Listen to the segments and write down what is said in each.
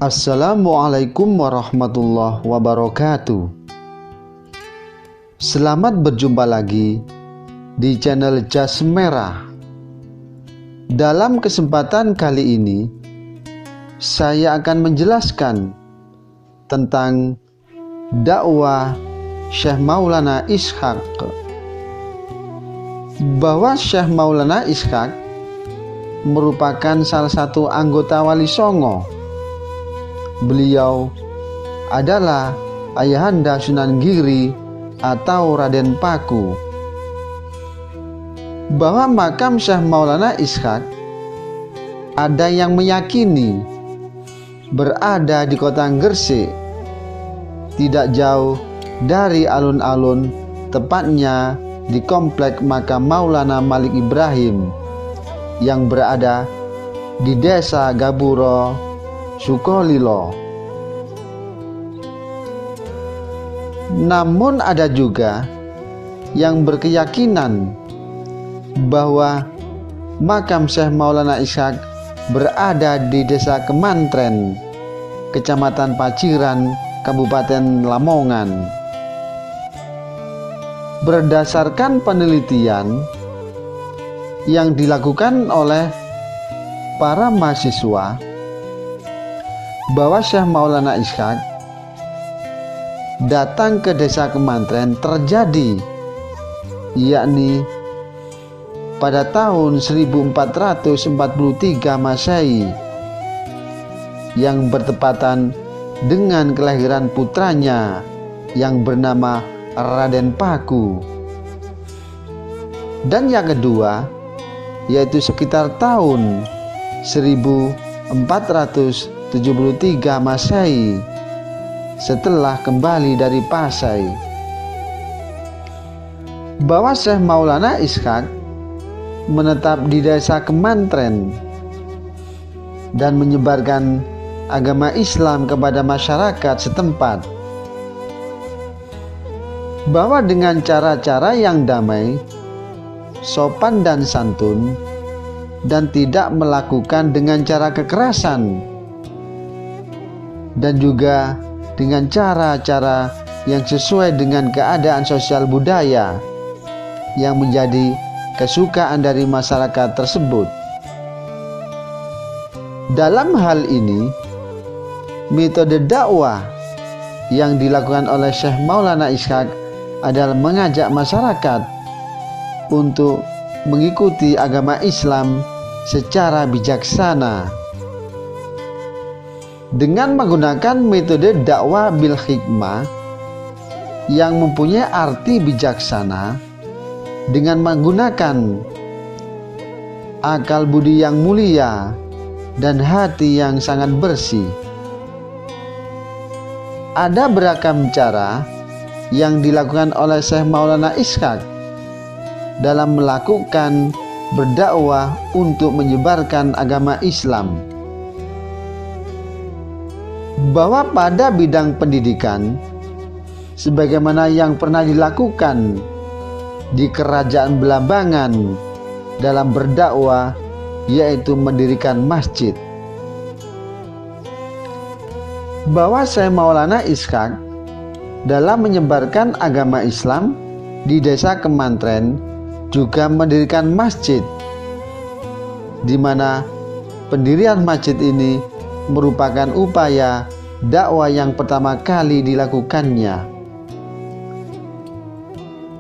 Assalamualaikum warahmatullahi wabarakatuh. Selamat berjumpa lagi di channel Jas Merah. Dalam kesempatan kali ini, saya akan menjelaskan tentang dakwah Syekh Maulana Ishaq, bahwa Syekh Maulana Ishaq merupakan salah satu anggota Wali Songo. Beliau adalah ayahanda Sunan Giri atau Raden Paku. Bahwa makam Syekh Maulana Ishaq ada yang meyakini berada di kota Gresik, tidak jauh dari alun-alun, tepatnya di komplek makam Maulana Malik Ibrahim yang berada di Desa Gapuro, Sukolilo. Namun ada juga yang berkeyakinan bahwa makam Syekh Maulana Ishaq berada di Desa Kemantren, Kecamatan Paciran, Kabupaten Lamongan. Berdasarkan penelitian yang dilakukan oleh para mahasiswa, bahwa Syekh Maulana Ishaq datang ke Desa Kemantren terjadi, yakni pada tahun 1443 Masehi, yang bertepatan dengan kelahiran putranya yang bernama Raden Paku. Dan yang kedua, yaitu sekitar tahun 1473 Masehi, setelah kembali dari Pasai, bahwa Syekh Maulana Ishaq menetap di Desa Kemantren dan menyebarkan agama Islam kepada masyarakat setempat, bahwa dengan cara-cara yang damai, sopan dan santun, dan tidak melakukan dengan cara kekerasan, dan juga dengan cara-cara yang sesuai dengan keadaan sosial budaya yang menjadi kesukaan dari masyarakat tersebut. Dalam hal ini, metode dakwah yang dilakukan oleh Syekh Maulana Ishaq adalah mengajak masyarakat untuk mengikuti agama Islam secara bijaksana dengan menggunakan metode dakwah bil hikmah yang mempunyai arti bijaksana, dengan menggunakan akal budi yang mulia dan hati yang sangat bersih. Ada beragam cara yang dilakukan oleh Syekh Maulana Ishaq dalam melakukan berdakwah untuk menyebarkan agama Islam. Bahwa pada bidang pendidikan, sebagaimana yang pernah dilakukan di Kerajaan Belambangan dalam berdakwah, yaitu mendirikan masjid. Bahwa Syekh Maulana Ishaq dalam menyebarkan agama Islam di Desa Kemantren juga mendirikan masjid, di mana pendirian masjid ini merupakan upaya dakwah yang pertama kali dilakukannya.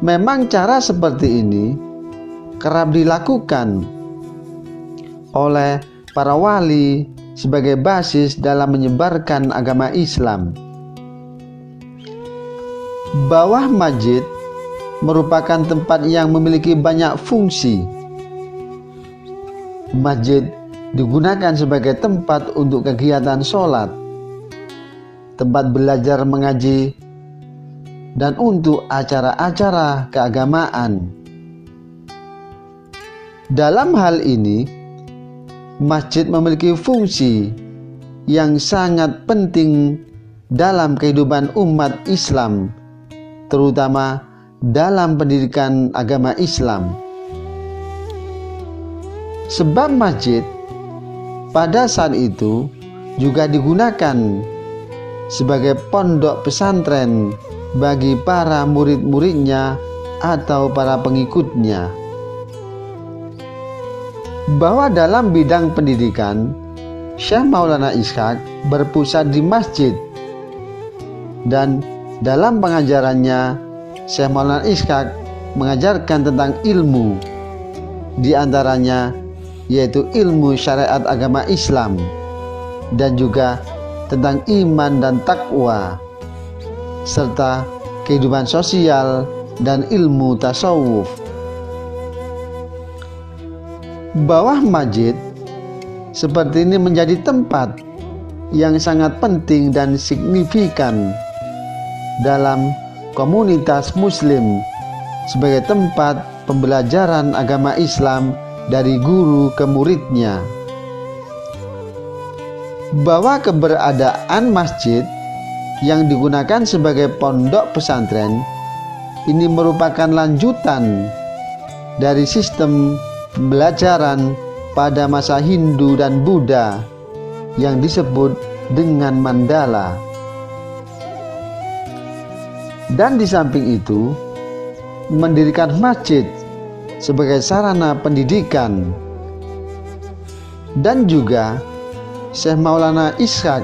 Memang cara seperti ini kerap dilakukan oleh para wali sebagai basis dalam menyebarkan agama Islam. Bahwa masjid merupakan tempat yang memiliki banyak fungsi. Masjid digunakan sebagai tempat untuk kegiatan sholat, tempat belajar mengaji, dan untuk acara-acara keagamaan. Dalam hal ini, masjid memiliki fungsi yang sangat penting dalam kehidupan umat Islam, terutama dalam pendidikan agama Islam. Sebab masjid pada saat itu juga digunakan sebagai pondok pesantren bagi para murid-muridnya atau para pengikutnya. Bahwa dalam bidang pendidikan, Syekh Maulana Ishaq berpusat di masjid, dan dalam pengajarannya Syekh Maulana Ishaq mengajarkan tentang ilmu, di antaranya yaitu ilmu syariat agama Islam, dan juga tentang iman dan takwa, serta kehidupan sosial dan ilmu tasawuf. Bawah masjid seperti ini menjadi tempat yang sangat penting dan signifikan dalam komunitas muslim sebagai tempat pembelajaran agama Islam dari guru ke muridnya. Bahwa keberadaan masjid yang digunakan sebagai pondok pesantren ini merupakan lanjutan dari sistem pembelajaran pada masa Hindu dan Buddha yang disebut dengan mandala. Dan di samping itu, mendirikan masjid sebagai sarana pendidikan. Dan juga Syekh Maulana Ishaq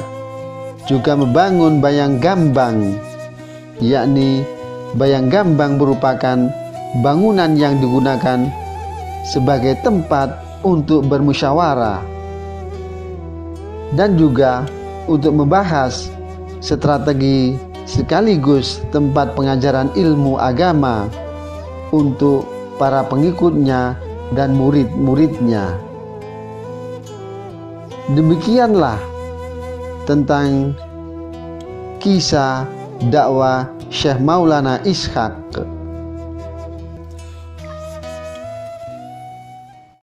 juga membangun bayang gambang, yakni bayang gambang merupakan bangunan yang digunakan sebagai tempat untuk bermusyawarah dan juga untuk membahas strategi sekaligus tempat pengajaran ilmu agama untuk para pengikutnya dan murid-muridnya. Demikianlah tentang kisah dakwah Syekh Maulana Ishaq.